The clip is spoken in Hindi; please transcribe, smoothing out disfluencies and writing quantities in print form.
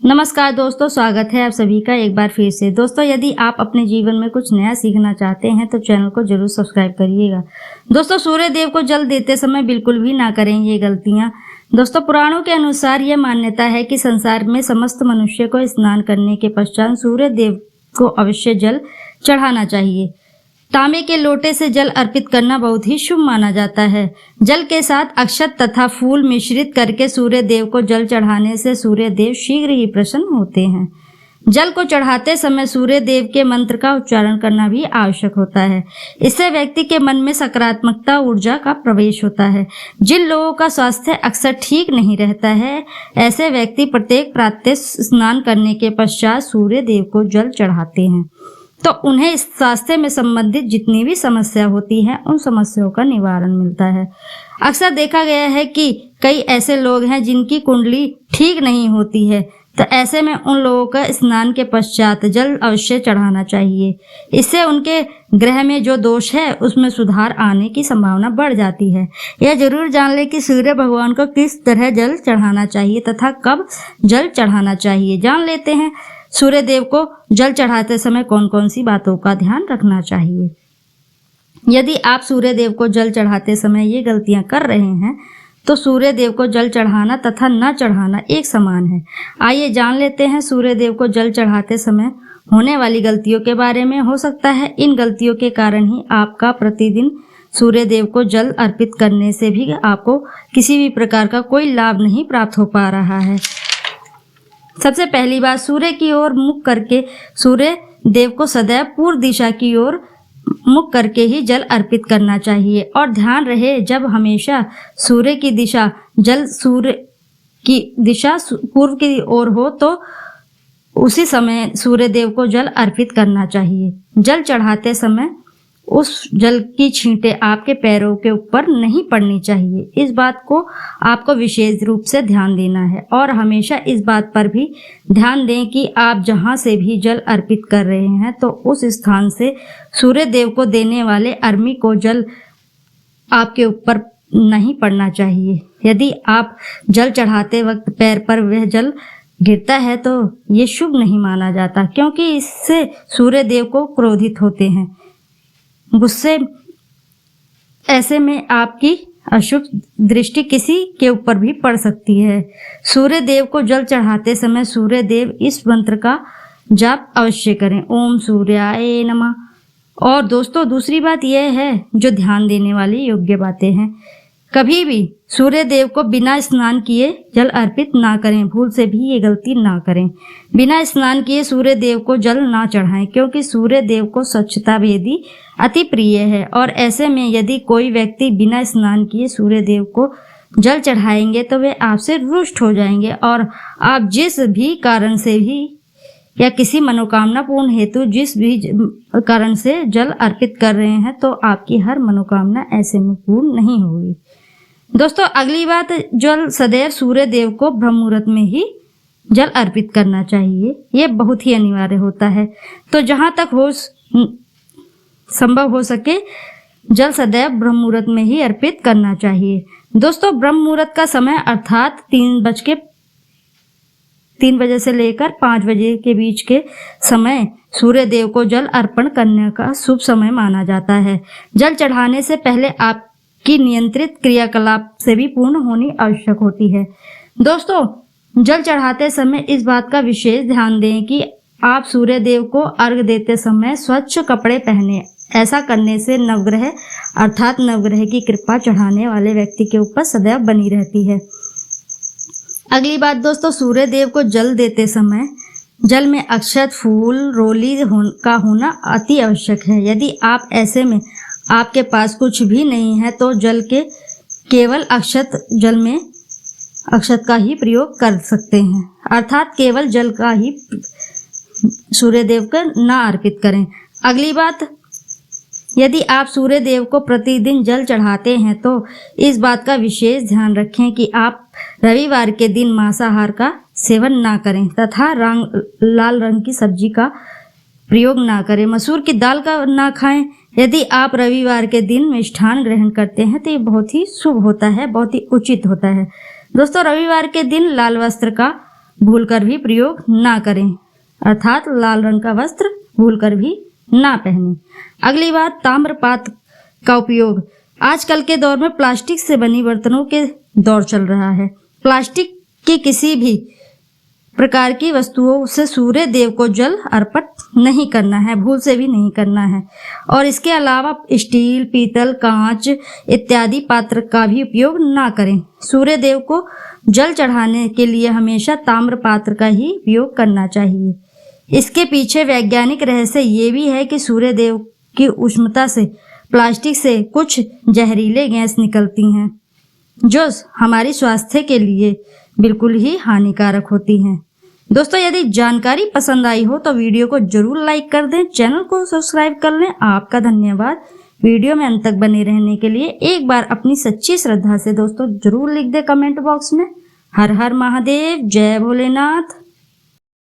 नमस्कार दोस्तों, स्वागत है आप सभी का एक बार फिर से। दोस्तों, यदि आप अपने जीवन में कुछ नया सीखना चाहते हैं तो चैनल को जरूर सब्सक्राइब करिएगा। दोस्तों, सूर्य देव को जल देते समय बिल्कुल भी ना करें ये गलतियां। दोस्तों, पुराणों के अनुसार यह मान्यता है कि संसार में समस्त मनुष्य को स्नान करने के पश्चात सूर्य देव को अवश्य जल चढ़ाना चाहिए। तांबे के लोटे से जल अर्पित करना बहुत ही शुभ माना जाता है। जल के साथ अक्षत तथा फूल मिश्रित करके सूर्य देव को जल चढ़ाने से सूर्य देव शीघ्र ही प्रसन्न होते हैं। जल को चढ़ाते समय सूर्य देव के मंत्र का उच्चारण करना भी आवश्यक होता है। इससे व्यक्ति के मन में सकारात्मकता ऊर्जा का प्रवेश होता है। जिन लोगों का स्वास्थ्य अक्सर ठीक नहीं रहता है, ऐसे व्यक्ति प्रत्येक प्रातः स्नान करने के पश्चात सूर्य देव को जल चढ़ाते हैं तो उन्हें स्वास्थ्य में संबंधित जितनी भी समस्या होती है उन समस्याओं का निवारण मिलता है। अक्सर देखा गया है कि कई ऐसे लोग हैं जिनकी कुंडली ठीक नहीं होती है, तो ऐसे में उन लोगों का स्नान के पश्चात जल अवश्य चढ़ाना चाहिए। इससे उनके ग्रह में जो दोष है उसमें सुधार आने की संभावना बढ़ जाती है। यह जरूर जान ले कि सूर्य भगवान को किस तरह जल चढ़ाना चाहिए तथा कब जल चढ़ाना चाहिए। जान लेते हैं सूर्य देव को जल चढ़ाते समय कौन कौन सी बातों का ध्यान रखना चाहिए। यदि आप सूर्य देव को जल चढ़ाते समय ये गलतियां कर रहे हैं तो सूर्य देव को जल चढ़ाना तथा न चढ़ाना एक समान है। आइए जान लेते हैं सूर्य देव को जल चढ़ाते समय होने वाली गलतियों के बारे में। हो सकता है इन गलतियों के कारण ही आपका प्रतिदिन सूर्य देव को जल अर्पित करने से भी आपको किसी भी प्रकार का कोई लाभ नहीं प्राप्त हो पा रहा है। सबसे पहली बात, सूर्य की ओर मुख करके सूर्य देव को सदैव पूर्व दिशा की ओर मुख करके ही जल अर्पित करना चाहिए। और ध्यान रहे, जब हमेशा सूर्य की दिशा पूर्व की ओर हो तो उसी समय सूर्य देव को जल अर्पित करना चाहिए। जल चढ़ाते समय उस जल की छींटें आपके पैरों के ऊपर नहीं पड़नी चाहिए। इस बात को आपको विशेष रूप से ध्यान देना है। और हमेशा इस बात पर भी ध्यान दें कि आप जहां से भी जल अर्पित कर रहे हैं तो उस स्थान से सूर्य देव को देने वाले अग्नि को जल आपके ऊपर नहीं पड़ना चाहिए। यदि आप जल चढ़ाते वक्त पैर पर वह जल गिरता है तो ये शुभ नहीं माना जाता, क्योंकि इससे सूर्य देव को क्रोधित होते हैं, गुस्से। ऐसे में आपकी अशुभ दृष्टि किसी के ऊपर भी पड़ सकती है। सूर्य देव को जल चढ़ाते समय सूर्य देव इस मंत्र का जाप अवश्य करें, ओम सूर्याय नमः। और दोस्तों, दूसरी बात यह है जो ध्यान देने वाली योग्य बातें हैं, कभी भी सूर्य देव को बिना स्नान किए जल अर्पित ना करें। भूल से भी ये गलती ना करें। बिना स्नान किए सूर्य देव को जल ना चढ़ाएं, क्योंकि सूर्य देव को स्वच्छता भेदी अति प्रिय है। और ऐसे में यदि कोई व्यक्ति बिना स्नान किए सूर्य देव को जल चढ़ाएंगे तो वे आपसे रुष्ट हो जाएंगे और आप जिस भी कारण से भी या किसी मनोकामना पूर्ण हेतु जिस भी कारण से जल अर्पित कर रहे हैं तो आपकी हर मनोकामना ऐसे में पूर्ण नहीं होगी। दोस्तों, अगली बात, जल सदैव सूर्य देव को ब्रह्म मुहूर्त में ही जल अर्पित करना चाहिए। ये बहुत ही अनिवार्य होता है। तो जहां तक हो संभव हो सके जल सदैव ब्रह्म मुहूर्त में ही अर्पित करना चाहिए। दोस्तों, ब्रह्म मुहूर्त का समय अर्थात 3 बजे से लेकर 5 बजे के बीच के समय सूर्य देव को जल अर्पण करने का शुभ समय माना जाता है। जल चढ़ाने से पहले आपकी नियंत्रित क्रियाकलाप से भी पूर्ण होनी आवश्यक होती है। दोस्तों, जल चढ़ाते समय इस बात का विशेष ध्यान दें कि आप सूर्य देव को अर्घ देते समय स्वच्छ कपड़े पहने। ऐसा करने से नवग्रह अर्थात नवग्रह की कृपा चढ़ाने वाले व्यक्ति के ऊपर सदैव बनी रहती है। अगली बात दोस्तों, सूर्य देव को जल देते समय जल में अक्षत, फूल, रोली का होना अति आवश्यक है। यदि आप ऐसे में आपके पास कुछ भी नहीं है तो जल के केवल जल में अक्षत का ही प्रयोग कर सकते हैं, अर्थात केवल जल का ही सूर्य देव को ना अर्पित करें। अगली बात, यदि आप सूर्य देव को प्रतिदिन जल चढ़ाते हैं तो इस बात का विशेष ध्यान रखें कि आप रविवार के दिन मांसाहार का सेवन ना करें तथा लाल रंग की सब्जी का प्रयोग ना करें, मसूर की दाल का ना खाएं। यदि आप रविवार के दिन मिष्ठान ग्रहण करते हैं तो ये बहुत ही शुभ होता है, बहुत ही उचित होता है। दोस्तों, रविवार के दिन लाल वस्त्र का भूलकर भी प्रयोग ना करें, अर्थात लाल रंग का वस्त्र भूलकर भी ना पहने। अगली बात, ताम्र पात्र का उपयोग। आजकल के दौर में प्लास्टिक से बनी बर्तनों के दौर चल रहा है। प्लास्टिक की किसी भी प्रकार की वस्तुओं से सूर्य देव को जल अर्पित नहीं करना है, भूल से भी नहीं करना है। और इसके अलावा स्टील, पीतल, कांच इत्यादि पात्र का भी उपयोग ना करें। सूर्य देव को जल चढ़ाने के लिए हमेशा ताम्र पात्र का ही उपयोग करना चाहिए। इसके पीछे वैज्ञानिक रहस्य ये भी है कि सूर्य देव की उष्णता से प्लास्टिक से कुछ जहरीले गैस निकलती हैं जो हमारी स्वास्थ्य के लिए बिल्कुल ही हानिकारक होती हैं। दोस्तों, यदि जानकारी पसंद आई हो तो वीडियो को जरूर लाइक कर दें, चैनल को सब्सक्राइब कर लें। आपका धन्यवाद। वीडियो में अंत तक बने रहने के लिए एक बार अपनी सच्ची श्रद्धा से दोस्तों जरूर लिख दें कमेंट बॉक्स में। हर हर महादेव, जय भोलेनाथ।